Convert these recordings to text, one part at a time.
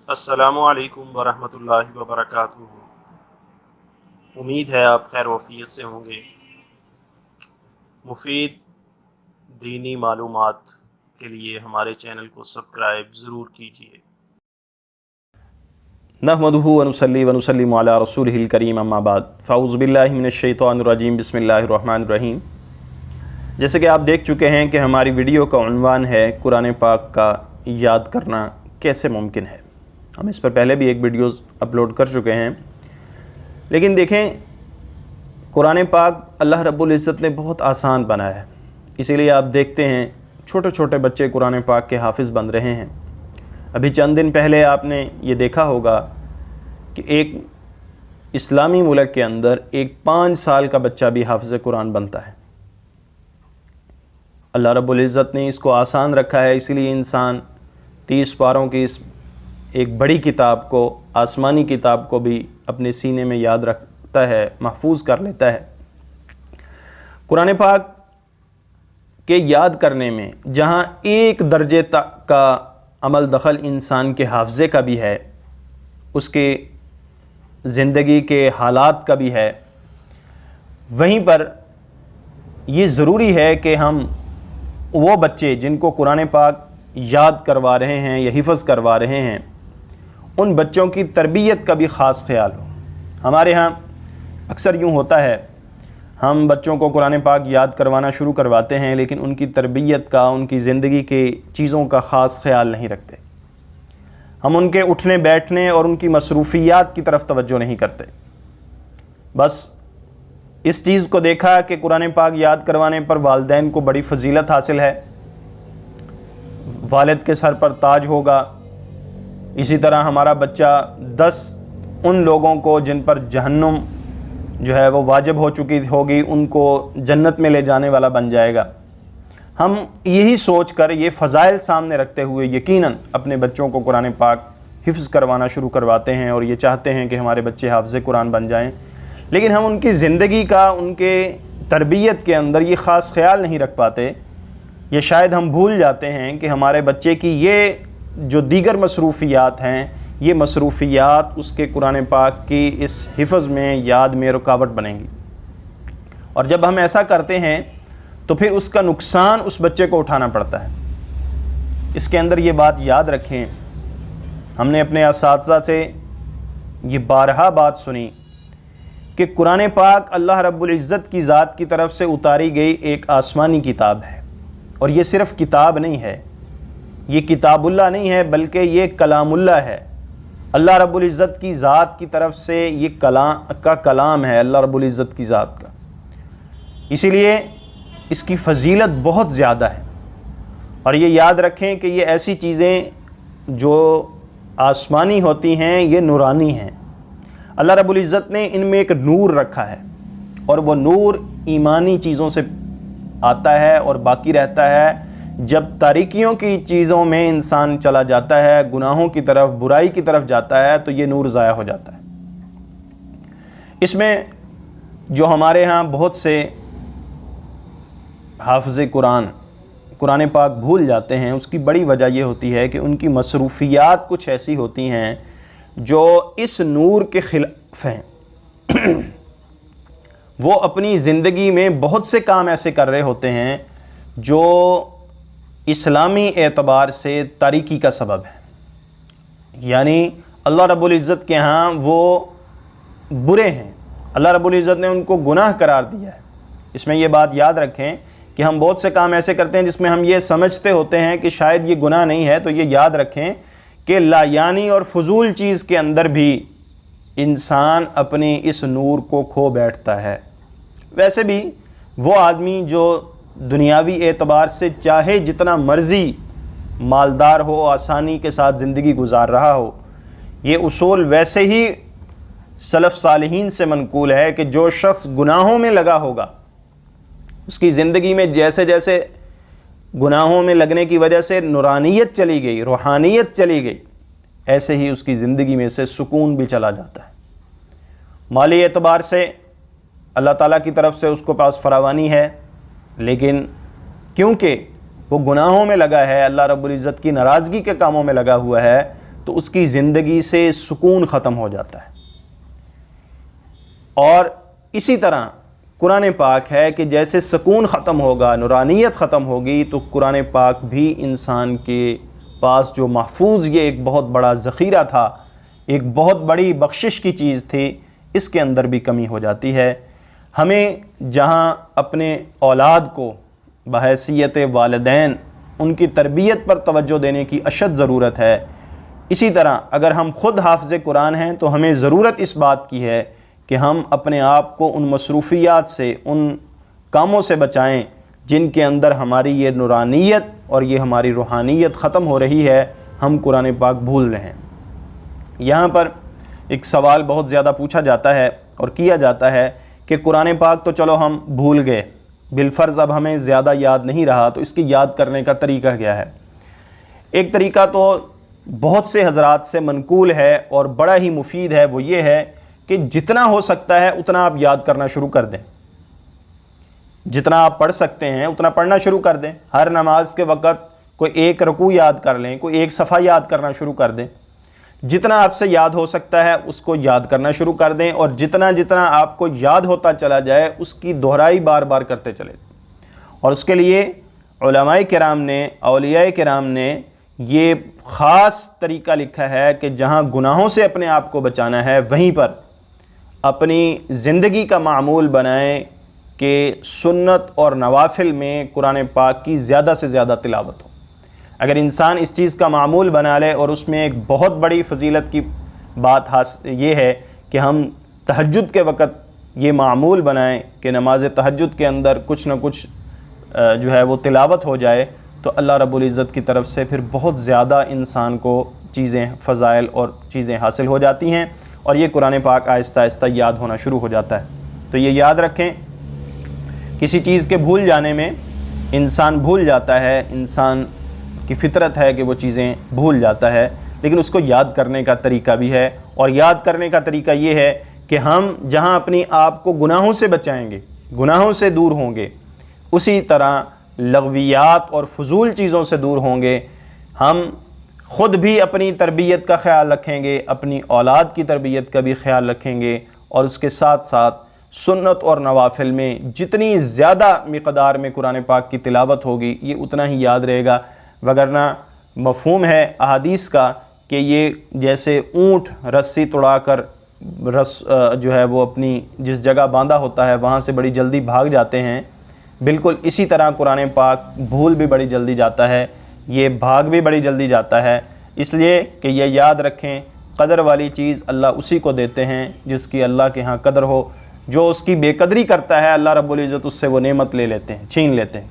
अस्सलामु अलैकुम वरहमतुल्लाहि वबरकातुहू। उम्मीद है आप खैर वफ़ियत से होंगे। मुफीद दीनी मालूमात के लिए हमारे चैनल को सब्सक्राइब ज़रूर कीजिए। नहमदुहु व नुसल्ली व नुसल्लिमु अला रसूलिहिल करीम अम्मा बाद फ़ाऊज़ु बिल्लाहि मिनश शैतानिर रजीम बिस्मिल्लाहिर रहमानिर रहीम। जैसे कि आप देख चुके हैं कि हमारी वीडियो का उन्वान है कुरान पाक का याद करना कैसे मुमकिन है। हम इस पर पहले भी एक वीडियोस अपलोड कर चुके हैं, लेकिन देखें कुरान पाक अल्लाह रब्बुल इज़्ज़त ने बहुत आसान बनाया है। इसीलिए आप देखते हैं छोटे छोटे बच्चे कुरान पाक के हाफिज़ बन रहे हैं। अभी चंद दिन पहले आपने ये देखा होगा कि एक इस्लामी मुल्क के अंदर एक 5 साल का बच्चा भी हाफिज़ कुरान बनता है। अल्लाह रब्बुल इज़्ज़त ने इसको आसान रखा है, इसीलिए इंसान 30 पारों की इस एक बड़ी किताब को, आसमानी किताब को भी अपने सीने में याद रखता है, महफूज कर लेता है। कुरान पाक के याद करने में जहाँ एक दर्जे तक का अमल दखल इंसान के हाफ़ज़े का भी है, उसके ज़िंदगी के हालात का भी है, वहीं पर ये ज़रूरी है कि हम वो बच्चे जिनको कुरान पाक याद करवा रहे हैं या हिफ़्ज़ करवा रहे हैं, उन बच्चों की तरबियत का भी ख़ास ख्याल हो। हमारे यहाँ अक्सर यूँ होता है, हम बच्चों को कुरान पाक याद करवाना शुरू करवाते हैं, लेकिन उनकी तरबियत का, उनकी ज़िंदगी के चीज़ों का ख़ास ख्याल नहीं रखते। हम उनके उठने बैठने और उनकी मसरूफ़ियात की तरफ तवज्जो नहीं करते। बस इस चीज़ को देखा कि कुरान पाक याद करवाने पर वालिदैन को बड़ी फ़जीलत हासिल है, वालिद के सर पर ताज होगा। इसी तरह हमारा बच्चा 10 उन लोगों को जिन पर जहन्नुम जो है वो वाजिब हो चुकी होगी, उनको जन्नत में ले जाने वाला बन जाएगा। हम यही सोच कर, ये फ़ज़ाइल सामने रखते हुए यकीनन अपने बच्चों को कुरान पाक हिफ्ज़ करवाना शुरू करवाते हैं और ये चाहते हैं कि हमारे बच्चे हाफ़िज़ कुरान बन जाएं। लेकिन हम उनकी ज़िंदगी का, उनके तरबियत के अंदर ये ख़ास ख्याल नहीं रख पाते। ये शायद हम भूल जाते हैं कि हमारे बच्चे की ये जो दीगर मसरूफ़ियात हैं, ये मसरूफ़ियात उसके कुरान पाक की इस हिफ़्ज़ में, याद में रुकावट बनेंगी। और जब हम ऐसा करते हैं तो फिर उसका नुकसान उस बच्चे को उठाना पड़ता है। इसके अंदर ये बात याद रखें, हमने अपने असातिज़ा से ये बारहा बात सुनी कि कुरान पाक अल्लाह रब्बुल इज़्ज़त की ज़ात की तरफ से उतारी गई एक आसमानी किताब है। और ये सिर्फ़ किताब नहीं है, ये किताबुल्लाह नहीं है, बल्कि ये कलामुल्लाह है। अल्लाह रब्बुल इज़्ज़त की ज़ात की तरफ से ये कलाम है, अल्लाह रब्बुल इज़्ज़त की ज़ात का। इसीलिए इसकी फ़जीलत बहुत ज़्यादा है। और ये याद रखें कि ये ऐसी चीज़ें जो आसमानी होती हैं, ये नूरानी हैं। अल्लाह रब्बुल इज़्ज़त ने इनमें एक नूर रखा है, और वो नूर ईमानी चीज़ों से आता है और बाकी रहता है। जब तारीकियों की चीज़ों में इंसान चला जाता है, गुनाहों की तरफ, बुराई की तरफ जाता है, तो ये नूर ज़ाया हो जाता है। इसमें जो हमारे यहाँ बहुत से हाफ़िज़ कुरान पाक भूल जाते हैं, उसकी बड़ी वजह ये होती है कि उनकी मसरूफ़ियात कुछ ऐसी होती हैं जो इस नूर के ख़िलाफ़ हैं। वो अपनी ज़िंदगी में बहुत से काम ऐसे कर रहे होते हैं जो इस्लामी एतबार से तारीकी का सबब है। यानी अल्लाह रब्बुल इज़्ज़त के यहाँ वो बुरे हैं, अल्लाह रब्बुल इज़्ज़त ने उनको गुनाह करार दिया है। इसमें ये बात याद रखें कि हम बहुत से काम ऐसे करते हैं जिसमें हम ये समझते होते हैं कि शायद ये गुनाह नहीं है। तो ये याद रखें कि लायानी और फजूल चीज़ के अंदर भी इंसान अपनी इस नूर को खो बैठता है। वैसे भी वो आदमी जो दुनियावी एतबार से चाहे जितना मर्ज़ी मालदार हो, आसानी के साथ ज़िंदगी गुजार रहा हो, ये उसूल वैसे ही सलफ़ सालिहीन से मनकूल है कि जो शख्स गुनाहों में लगा होगा, उसकी ज़िंदगी में जैसे जैसे गुनाहों में लगने की वजह से नूरानियत चली गई, रूहानियत चली गई, ऐसे ही उसकी ज़िंदगी में से सुकून भी चला जाता है। माली एतबार से अल्लाह ताला की तरफ से उसको पास फरावानी है, लेकिन क्योंकि वो गुनाहों में लगा है, अल्लाह रब्बुल इज़्ज़त की नाराज़गी के कामों में लगा हुआ है, تو اس کی زندگی سے سکون ختم ہو جاتا ہے۔ اور اسی طرح قرآن پاک ہے کہ جیسے سکون ختم ہوگا، نورانیت ختم ہوگی، تو قرآن پاک بھی انسان کے پاس جو محفوظ یہ ایک بہت بڑا ذخیرہ تھا، ایک بہت بڑی بخشش کی چیز تھی، اس کے اندر بھی کمی ہو جاتی ہے۔ ہمیں جہاں اپنے اولاد کو بحیثیت والدین ان کی تربیت پر توجہ دینے کی اشد ضرورت ہے، اسی طرح اگر ہم خود حافظ قرآن ہیں تو ہمیں ضرورت اس بات کی ہے کہ ہم اپنے آپ کو ان مصروفیات سے، ان کاموں سے بچائیں جن کے اندر ہماری یہ نورانیت اور یہ ہماری روحانیت ختم ہو رہی ہے، ہم قرآن پاک بھول رہے ہیں۔ یہاں پر ایک سوال بہت زیادہ پوچھا جاتا ہے اور کیا جاتا ہے کہ قرآن پاک تو چلو ہم بھول گئے، بالفرض اب ہمیں زیادہ یاد نہیں رہا، تو اس کی یاد کرنے کا طریقہ کیا ہے؟ ایک طریقہ تو بہت سے حضرات سے منقول ہے اور بڑا ہی مفید ہے، وہ یہ ہے کہ جتنا ہو سکتا ہے اتنا آپ یاد کرنا شروع کر دیں، جتنا آپ پڑھ سکتے ہیں اتنا پڑھنا شروع کر دیں۔ ہر نماز کے وقت کوئی ایک رکوع یاد کر لیں، کوئی ایک صفحہ یاد کرنا شروع کر دیں، جتنا آپ سے یاد ہو سکتا ہے اس کو یاد کرنا شروع کر دیں، اور جتنا جتنا آپ کو یاد ہوتا چلا جائے اس کی دہرائی بار بار کرتے چلے جائیں۔ اور اس کے لیے علماء کرام نے، اولیاء کرام نے یہ خاص طریقہ لکھا ہے کہ جہاں گناہوں سے اپنے آپ کو بچانا ہے وہیں پر اپنی زندگی کا معمول بنائیں کہ سنت اور نوافل میں قرآن پاک کی زیادہ سے زیادہ تلاوت ہو۔ اگر انسان اس چیز کا معمول بنا لے، اور اس میں ایک بہت بڑی فضیلت کی بات یہ ہے کہ ہم تہجد کے وقت یہ معمول بنائیں کہ نماز تہجد کے اندر کچھ نہ کچھ جو ہے وہ تلاوت ہو جائے، تو اللہ رب العزت کی طرف سے پھر بہت زیادہ انسان کو چیزیں، فضائل اور چیزیں حاصل ہو جاتی ہیں، اور یہ قرآن پاک آہستہ آہستہ یاد ہونا شروع ہو جاتا ہے۔ تو یہ یاد رکھیں، کسی چیز کے بھول جانے میں انسان بھول جاتا ہے، انسان کی فطرت ہے کہ وہ چیزیں بھول جاتا ہے، لیکن اس کو یاد کرنے کا طریقہ بھی ہے، اور یاد کرنے کا طریقہ یہ ہے کہ ہم جہاں اپنی آپ کو گناہوں سے بچائیں گے، گناہوں سے دور ہوں گے، اسی طرح لغویات اور فضول چیزوں سے دور ہوں گے۔ ہم خود بھی اپنی تربیت کا خیال رکھیں گے، اپنی اولاد کی تربیت کا بھی خیال رکھیں گے، اور اس کے ساتھ ساتھ سنت اور نوافل میں جتنی زیادہ مقدار میں قرآن پاک کی تلاوت ہوگی یہ اتنا ہی یاد رہے گا۔ وگرنہ مفہوم ہے احادیث کا کہ یہ جیسے اونٹ رسی توڑا کر جو ہے وہ اپنی جس جگہ باندھا ہوتا ہے وہاں سے بڑی جلدی بھاگ جاتے ہیں، بالکل اسی طرح قرآن پاک بھول بھی بڑی جلدی جاتا ہے، یہ بھاگ بھی بڑی جلدی جاتا ہے۔ اس لیے کہ یہ یاد رکھیں، قدر والی چیز اللہ اسی کو دیتے ہیں جس کی اللہ کے ہاں قدر ہو۔ جو اس کی بے قدری کرتا ہے اللہ رب العزت اس سے وہ نعمت لے لیتے ہیں، چھین لیتے ہیں۔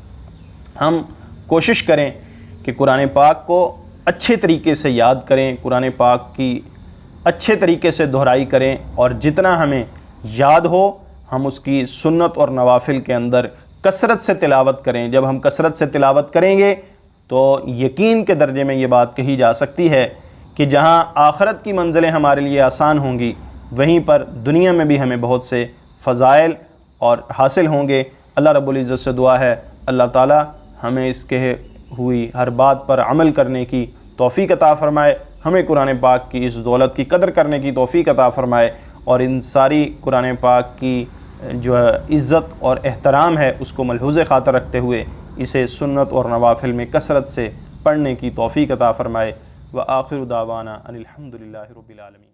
ہم کوشش کریں کہ قرآن پاک کو اچھے طریقے سے یاد کریں، قرآن پاک کی اچھے طریقے سے دہرائی کریں، اور جتنا ہمیں یاد ہو ہم اس کی سنت اور نوافل کے اندر کثرت سے تلاوت کریں۔ جب ہم کثرت سے تلاوت کریں گے تو یقین کے درجے میں یہ بات کہی جا سکتی ہے کہ جہاں آخرت کی منزلیں ہمارے لیے آسان ہوں گی، وہیں پر دنیا میں بھی ہمیں بہت سے فضائل اور حاصل ہوں گے۔ اللہ رب العزت سے دعا ہے اللہ تعالی ہمیں اس کے ہوئی ہر بات پر عمل کرنے کی توفیق عطا فرمائے، ہمیں قرآن پاک کی اس دولت کی قدر کرنے کی توفیق عطا فرمائے، اور ان ساری قرآن پاک کی جو عزت اور احترام ہے اس کو ملحوظ خاطر رکھتے ہوئے اسے سنت اور نوافل میں کثرت سے پڑھنے کی توفیق عطا فرمائے۔ وآخر دعوانا ان الحمد للہ رب العالمین۔